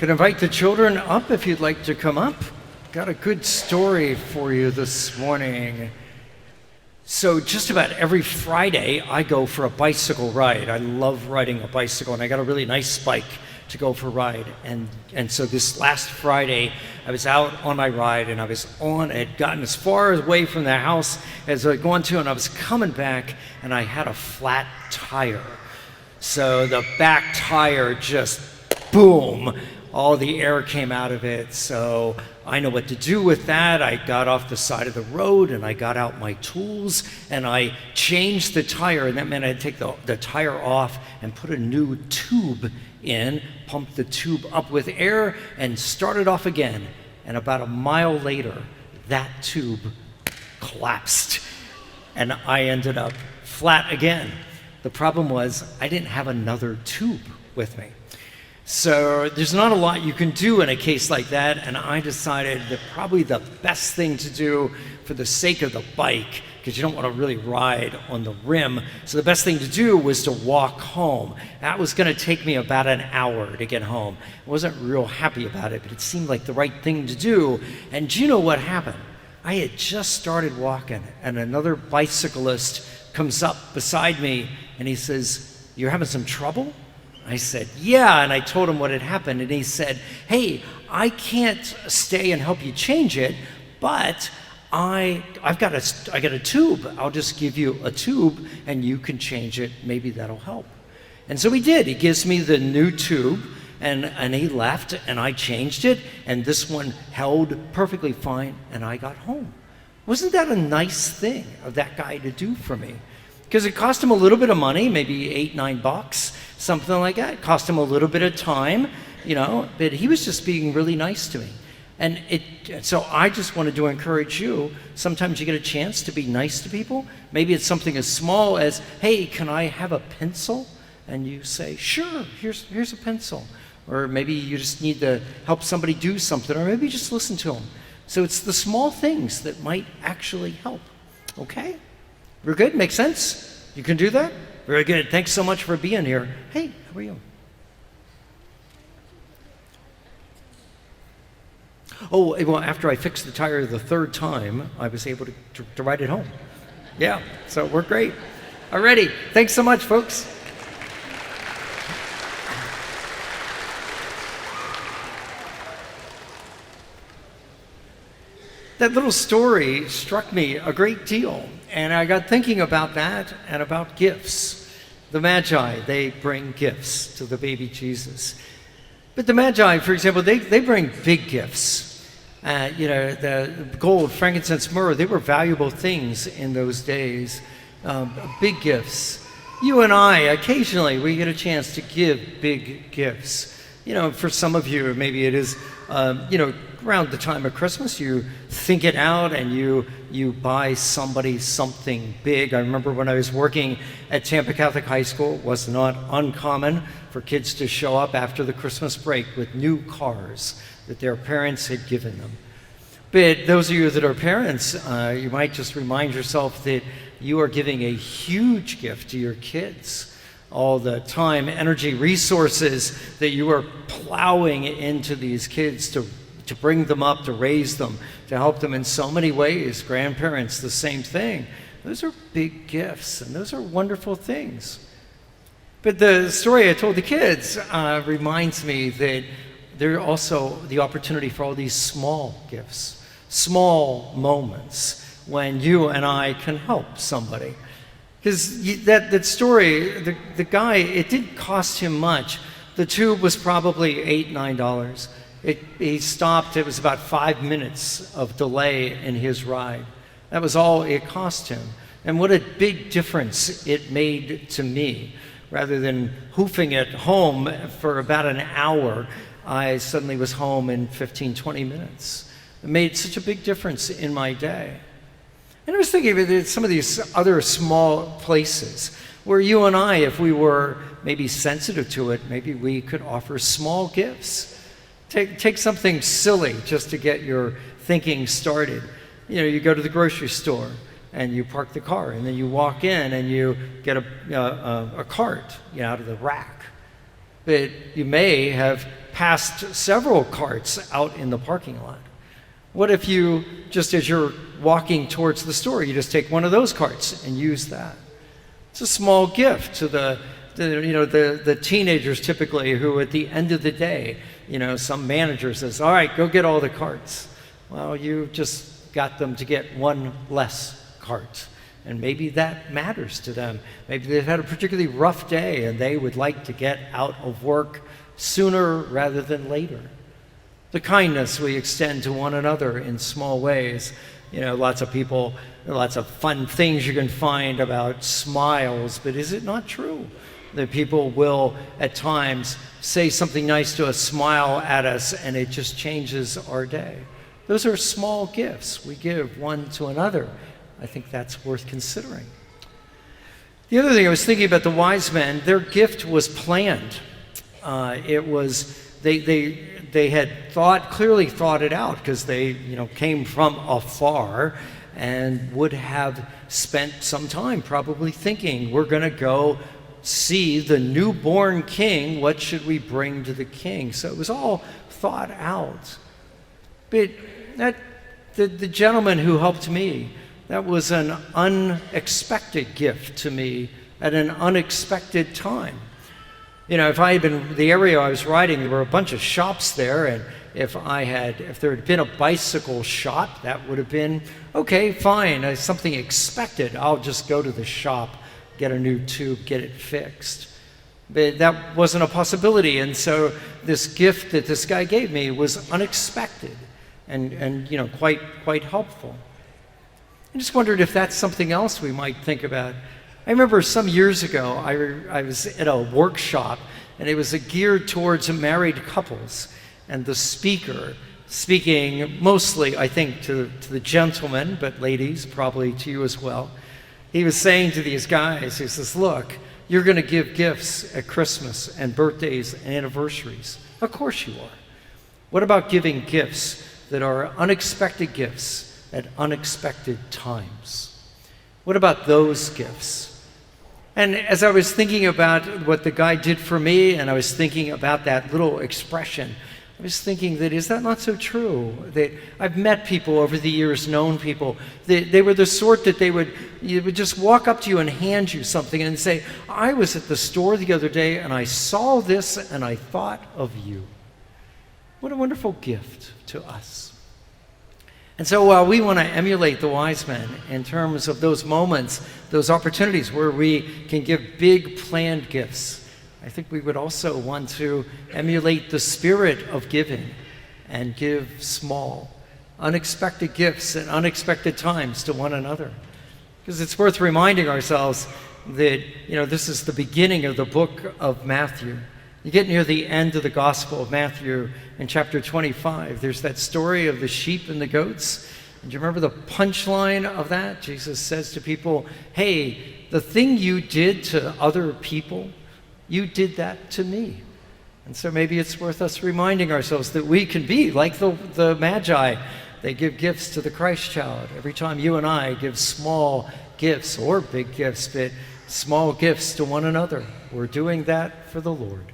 Could invite the children up if you'd like to come up. Got a good story for you this morning. So just about every Friday, I go for a bicycle ride. I love riding a bicycle, and I got a really nice bike to go for a ride. And so this last Friday, I was out on my ride, and I had gotten as far away from the house as I'd gone to, and I was coming back, and I had a flat tire. So the back tire just, boom, all the air came out of it. So I know what to do with that. I got off the side of the road and I got out my tools and I changed the tire, and that meant I had to take the tire off and put a new tube in, pump the tube up with air and start it off again. And about a mile later, that tube collapsed and I ended up flat again. The problem was I didn't have another tube with me. So there's not a lot you can do in a case like that, and I decided that probably the best thing to do for the sake of the bike, because you don't want to really ride on the rim, so the best thing to do was to walk home. That was going to take me about an hour to get home. I wasn't real happy about it, but it seemed like the right thing to do. And do you know what happened? I had just started walking, and another bicyclist comes up beside me, and he says, "You're having some trouble?" I said, "Yeah," and I told him what had happened, and he said, "Hey, I can't stay and help you change it, but I got a tube. I'll just give you a tube, and you can change it. Maybe that'll help." And so he did. He gives me the new tube, and he left, and I changed it, and this one held perfectly fine, and I got home. Wasn't that a nice thing of that guy to do for me? Because it cost him a little bit of money, maybe $8-9, something like that. It cost him a little bit of time, but he was just being really nice to me. And so I just wanted to encourage you, sometimes you get a chance to be nice to people. Maybe it's something as small as, "Hey, can I have a pencil?" And you say, "Sure, here's a pencil." Or maybe you just need to help somebody do something, or maybe just listen to them. So it's the small things that might actually help, okay? We're good? Make sense? You can do that? Very good. Thanks so much for being here. Hey, how are you? Oh, well, after I fixed the tire the third time, I was able to ride it home. Yeah, so we're great. Alrighty. Thanks so much, folks. That little story struck me a great deal, and I got thinking about that and about gifts. The Magi, they bring gifts to the baby Jesus. But the Magi, for example, they bring big gifts. The gold, frankincense, myrrh, they were valuable things in those days, big gifts. You and I, occasionally, we get a chance to give big gifts. For some of you, maybe it is, around the time of Christmas, you think it out and you buy somebody something big. I remember when I was working at Tampa Catholic High School, it was not uncommon for kids to show up after the Christmas break with new cars that their parents had given them. But those of you that are parents, you might just remind yourself that you are giving a huge gift to your kids. All the time, energy, resources that you are plowing into these kids to bring them up, to raise them, to help them in so many ways. Grandparents, the same thing. Those are big gifts, and those are wonderful things. But the story I told the kids reminds me that there are also the opportunity for all these small gifts, small moments when you and I can help somebody. Because that story, the guy, it didn't cost him much. The tube was probably $8-9. He stopped. It was about 5 minutes of delay in his ride. That was all it cost him. And what a big difference it made to me. Rather than hoofing it home for about an hour, I suddenly was home in 15-20 minutes. It made such a big difference in my day. And I was thinking of some of these other small places where you and I, if we were maybe sensitive to it, maybe we could offer small gifts. Take something silly just to get your thinking started. You go to the grocery store and you park the car, and then you walk in and you get a cart out of the rack. but you may have passed several carts out in the parking lot. What if you, just as you're walking towards the store, you just take one of those carts and use that? It's a small gift to the teenagers typically who at the end of the day, some manager says, all right, go get all the carts. Well, you just got them to get one less cart. And maybe that matters to them. Maybe they've had a particularly rough day and they would like to get out of work sooner rather than later. The kindness we extend to one another in small ways. Lots of people, lots of fun things you can find about smiles, but is it not true that people will at times say something nice to us, smile at us, and it just changes our day? Those are small gifts we give one to another. I think that's worth considering. The other thing I was thinking about the wise men, their gift was planned. They had clearly thought it out because they came from afar and would have spent some time probably thinking, we're going to go see the newborn king. What should we bring to the king? So it was all thought out. But the gentleman who helped me, that was an unexpected gift to me at an unexpected time. If I had been the area I was riding, there were a bunch of shops there, and if there had been a bicycle shop, that would have been okay, fine, something expected. I'll just go to the shop, get a new tube, get it fixed. But that wasn't a possibility, and so this gift that this guy gave me was unexpected and quite helpful. I just wondered if that's something else we might think about. I remember some years ago, I was at a workshop, and it was geared towards married couples. And the speaker, speaking mostly, I think, to the gentlemen, but ladies, probably to you as well, he was saying to these guys, he says, look, you're going to give gifts at Christmas and birthdays and anniversaries. Of course you are. What about giving gifts that are unexpected gifts at unexpected times? What about those gifts? And as I was thinking about what the guy did for me, and I was thinking about that little expression, I was thinking that is that not so true? That I've met people over the years, known people, they were the sort that you would just walk up to you and hand you something and say, I was at the store the other day and I saw this and I thought of you. What a wonderful gift to us. And so while we want to emulate the wise men in terms of those moments, those opportunities where we can give big planned gifts, I think we would also want to emulate the spirit of giving and give small, unexpected gifts at unexpected times to one another. Because it's worth reminding ourselves that, this is the beginning of the book of Matthew. You get near the end of the Gospel of Matthew in chapter 25. There's that story of the sheep and the goats. And do you remember the punchline of that? Jesus says to people, hey, the thing you did to other people, you did that to me. And so maybe it's worth us reminding ourselves that we can be like the Magi. They give gifts to the Christ child. Every time you and I give small gifts or big gifts, but small gifts to one another, we're doing that for the Lord.